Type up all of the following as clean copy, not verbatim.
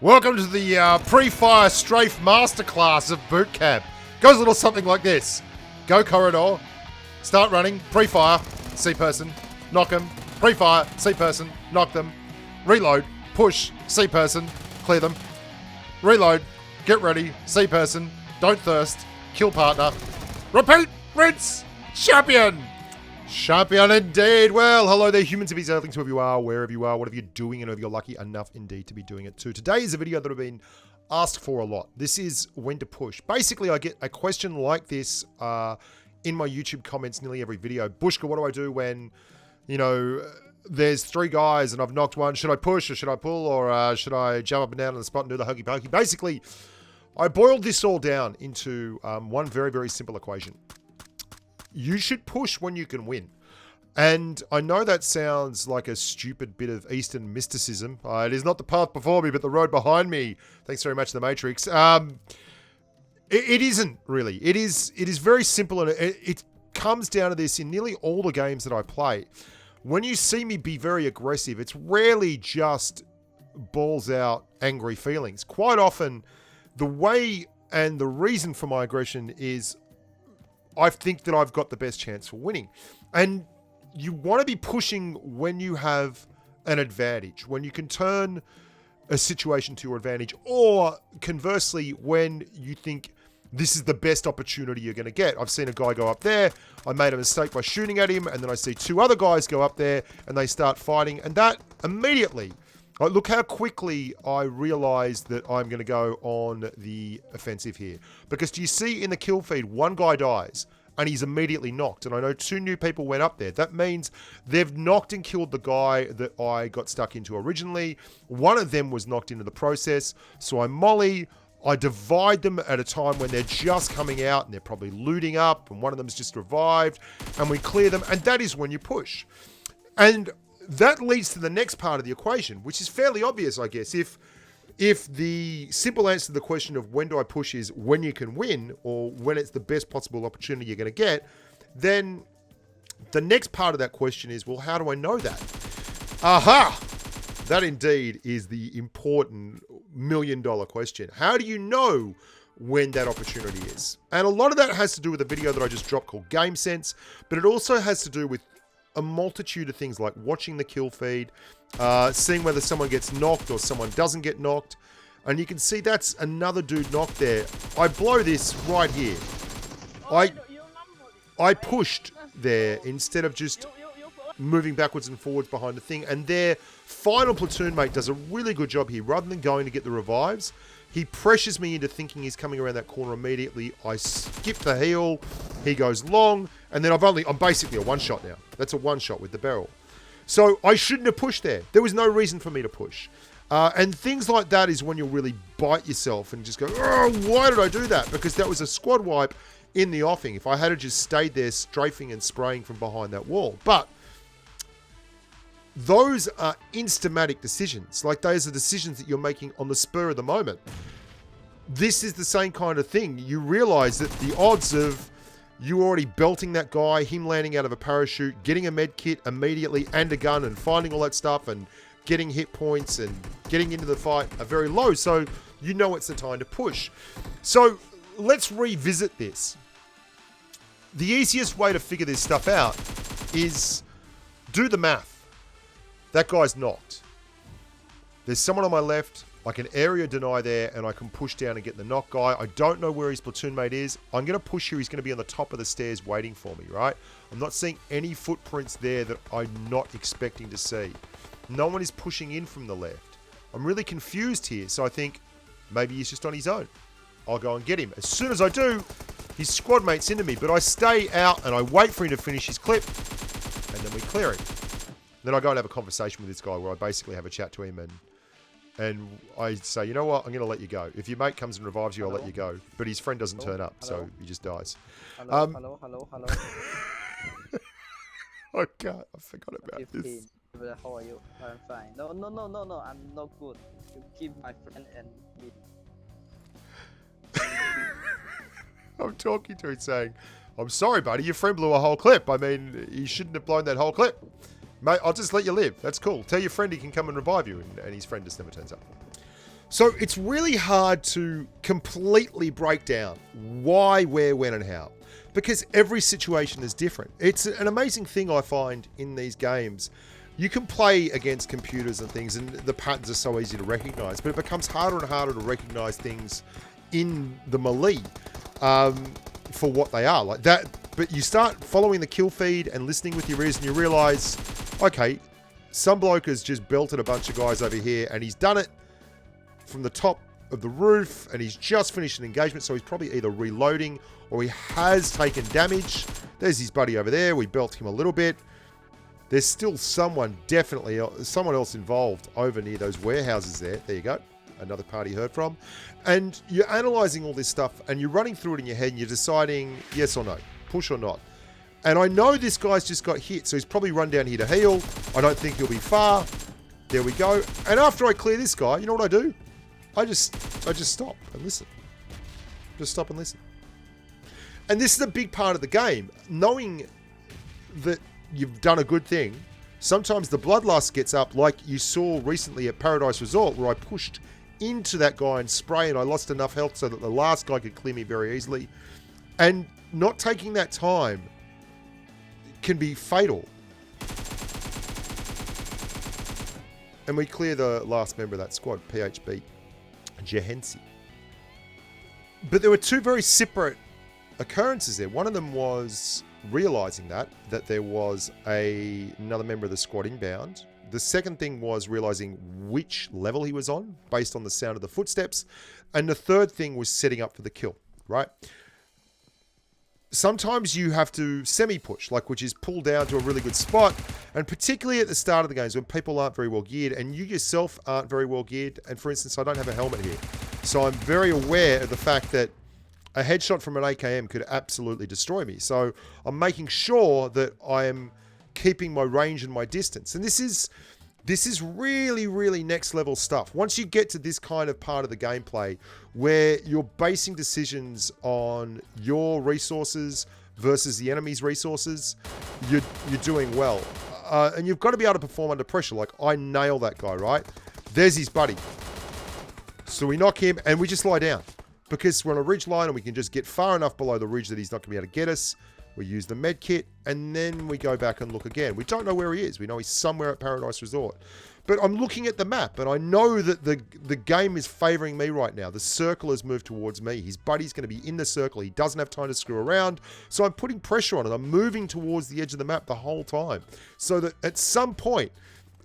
Welcome to the pre-fire strafe masterclass of boot camp. Goes a little something like this. Go corridor, start running, pre-fire, see person, knock them, pre-fire, see person, knock them, reload, push, see person, clear them, reload, get ready, see person, don't thirst, kill partner, repeat, rinse, champion! Champion indeed. Well, hello there, humans of Earthlings, whoever you are, wherever you are, whatever you're doing, and if you're lucky enough indeed to be doing it too. Today is a video that I've been asked for a lot. This is when to push. Basically, I get a question like this in my YouTube comments nearly every video. Bushka, what do I do when, you know, there's three guys and I've knocked one? Should I push or should I pull or should I jump up and down on the spot and do the hokey pokey? Basically, I boiled this all down into one very, very simple equation. You should push when you can win. And I know that sounds like a stupid bit of Eastern mysticism. It is not the path before me, but the road behind me. Thanks very much, The Matrix. It isn't really. It is very simple, and it comes down to this in nearly all the games that I play. When you see me be very aggressive, it's rarely just balls out angry feelings. Quite often, the way and the reason for my aggression is I think that I've got the best chance for winning. And you want to be pushing when you have an advantage, when you can turn a situation to your advantage, or conversely, when you think this is the best opportunity you're going to get. I've seen a guy go up there, I made a mistake by shooting at him, and then I see two other guys go up there and they start fighting, and that immediately, look how quickly I realized that I'm going to go on the offensive here. Because do you see in the kill feed, one guy dies and he's immediately knocked. And I know two new people went up there. That means they've knocked and killed the guy that I got stuck into originally. One of them was knocked into the process. So I molly, I divide them at a time when they're just coming out and they're probably looting up, and one of them's just revived, and we clear them. And that is when you push. And that leads to the next part of the equation, which is fairly obvious, I guess. If the simple answer to the question of when do I push is when you can win, or when it's the best possible opportunity you're going to get, then the next part of that question is, well, how do I know that? Aha! That indeed is the important million-dollar question. How do you know when that opportunity is? And a lot of that has to do with a video that I just dropped called Game Sense, but it also has to do with a multitude of things like watching the kill feed, seeing whether someone gets knocked or someone doesn't get knocked. And you can see that's another dude knocked there. I blow this right here. I pushed there instead of just moving backwards and forwards behind the thing. And their final platoon mate does a really good job here. Rather than going to get the revives, he pressures me into thinking he's coming around that corner immediately. I skip the heal. He goes long. And then I'm basically a one-shot now. That's a one-shot with the barrel. So I shouldn't have pushed there. There was no reason for me to push. And things like that is when you'll really bite yourself and just go, oh, why did I do that? Because that was a squad wipe in the offing. If I had just stayed there strafing and spraying from behind that wall. But those are instamatic decisions. Like, those are decisions that you're making on the spur of the moment. This is the same kind of thing. You realize that the odds of you already belting that guy, him landing out of a parachute, getting a med kit immediately and a gun and finding all that stuff and getting hit points and getting into the fight are very low. So you know it's the time to push. So let's revisit this. The easiest way to figure this stuff out is do the math. That guy's knocked. There's someone on my left. I can area deny there, and I can push down and get the knock guy. I don't know where his platoon mate is. I'm going to push here. He's going to be on the top of the stairs waiting for me, right? I'm not seeing any footprints there that I'm not expecting to see. No one is pushing in from the left. I'm really confused here, so I think maybe he's just on his own. I'll go and get him. As soon as I do, his squad mate's into me, but I stay out and I wait for him to finish his clip, and then we clear him. Then I go and have a conversation with this guy where I basically have a chat to him, and I say, you know what, I'm going to let you go. If your mate comes and revives you, I'll let you go. But his friend doesn't turn up, so he just dies. Hello. I can't. I forgot about 15. this. How are you? I'm fine. No. I'm not good. You keep my friend and me. I'm talking to him saying, I'm sorry, buddy. Your friend blew a whole clip. I mean, he shouldn't have blown that whole clip. Mate, I'll just let you live. That's cool. Tell your friend he can come and revive you. And his friend just never turns up. So it's really hard to completely break down why, where, when, and how, because every situation is different. It's an amazing thing I find in these games. You can play against computers and things, and the patterns are so easy to recognize, but it becomes harder and harder to recognize things in the melee for what they are like that. But you start following the kill feed and listening with your ears, and you realize, okay, some bloke has just belted a bunch of guys over here, and he's done it from the top of the roof, and he's just finished an engagement, so he's probably either reloading or he has taken damage. There's his buddy over there. We belt him a little bit. There's still someone, definitely someone else involved over near those warehouses there. There you go. Another party heard from. And you're analyzing all this stuff, and you're running through it in your head, and you're deciding yes or no, push or not. And I know this guy's just got hit, so he's probably run down here to heal. I don't think he'll be far. There we go. And after I clear this guy, you know what I do? I just stop and listen. Just stop and listen. And this is a big part of the game. Knowing that you've done a good thing, sometimes the bloodlust gets up, like you saw recently at Paradise Resort, where I pushed into that guy and spray, and I lost enough health so that the last guy could clear me very easily. And not taking that time can be fatal. And we clear the last member of that squad, PHB Jehensi. But there were two very separate occurrences there. One of them was realizing that there was another member of the squad inbound. The second thing was realizing which level he was on based on the sound of the footsteps. And the third thing was setting up for the kill, right? Sometimes you have to semi-push, which is pull down to a really good spot. And particularly at the start of the games when people aren't very well geared and you yourself aren't very well geared. And for instance, I don't have a helmet here. So I'm very aware of the fact that a headshot from an AKM could absolutely destroy me. So I'm making sure that I am keeping my range and my distance. And this is really, really next level stuff. Once you get to this kind of part of the gameplay where you're basing decisions on your resources versus the enemy's resources, you're doing well. And you've got to be able to perform under pressure. Like, I nail that guy, right? There's his buddy. So we knock him and we just lie down. Because we're on a ridge line and we can just get far enough below the ridge that he's not going to be able to get us. We use the med kit and then we go back and look again. We don't know where he is. We know he's somewhere at Paradise Resort. But I'm looking at the map and I know that the game is favoring me right now. The circle has moved towards me. His buddy's going to be in the circle. He doesn't have time to screw around. So I'm putting pressure on it. I'm moving towards the edge of the map the whole time. So that at some point,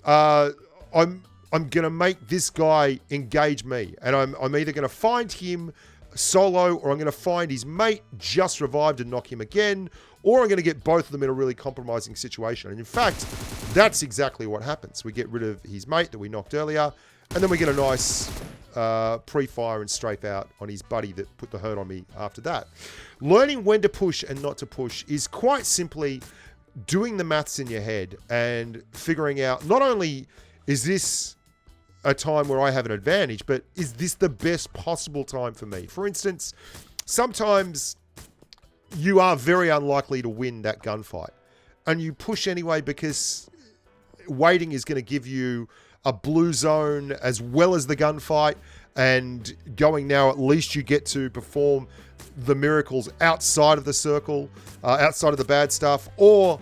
I'm going to make this guy engage me. And I'm either going to find him solo or I'm going to find his mate just revived and knock him again, or I'm going to get both of them in a really compromising situation. And in fact, that's exactly what happens. We get rid of his mate that we knocked earlier, and then we get a nice pre-fire and strafe out on his buddy that put the hurt on me after that. Learning when to push and not to push is quite simply doing the maths in your head and figuring out not only is this a time where I have an advantage, but is this the best possible time for me? For instance, sometimes you are very unlikely to win that gunfight and you push anyway because waiting is going to give you a blue zone as well as the gunfight, and going now at least you get to perform the miracles outside of the circle, outside of the bad stuff, or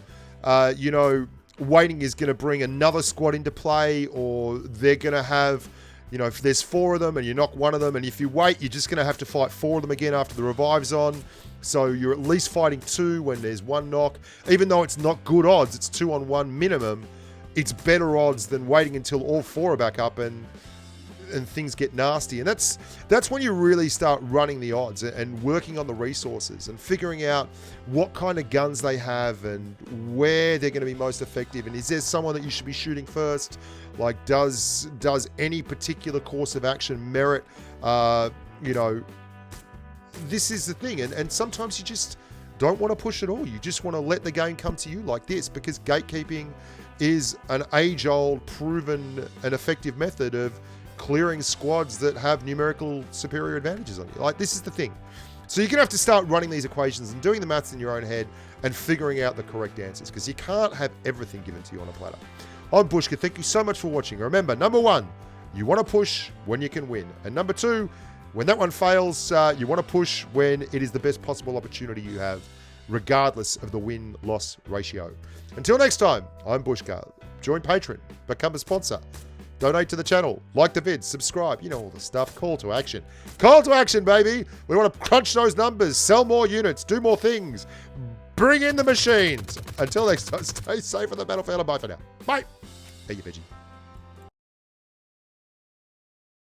waiting is going to bring another squad into play, or they're going to have, if there's 4 of them and you knock one of them, and if you wait, you're just going to have to fight 4 of them again after the revive's on. So you're at least fighting 2 when there's 1 knock. Even though it's not good odds, it's 2-on-1 minimum, it's better odds than waiting until all 4 are back up and things get nasty. And that's when you really start running the odds and working on the resources and figuring out what kind of guns they have and where they're going to be most effective. And is there someone that you should be shooting first? Like, does any particular course of action merit, this is the thing. And sometimes you just don't want to push at all. You just want to let the game come to you like this, because gatekeeping is an age-old, proven and effective method of clearing squads that have numerical superior advantages on you. Like, this is the thing. So you're going to have to start running these equations and doing the maths in your own head and figuring out the correct answers, because you can't have everything given to you on a platter. I'm Bushka. Thank you so much for watching. Remember, number 1, you want to push when you can win. And number 2, when that one fails, you want to push when it is the best possible opportunity you have, regardless of the win-loss ratio. Until next time, I'm Bushka. Join Patreon, become a sponsor, donate to the channel, like the vids, subscribe, you know all the stuff. Call to action. Call to action, baby. We want to crunch those numbers, sell more units, do more things, bring in the machines. Until next time, stay safe on the battlefield and bye for now. Bye. Hey, you pigeon.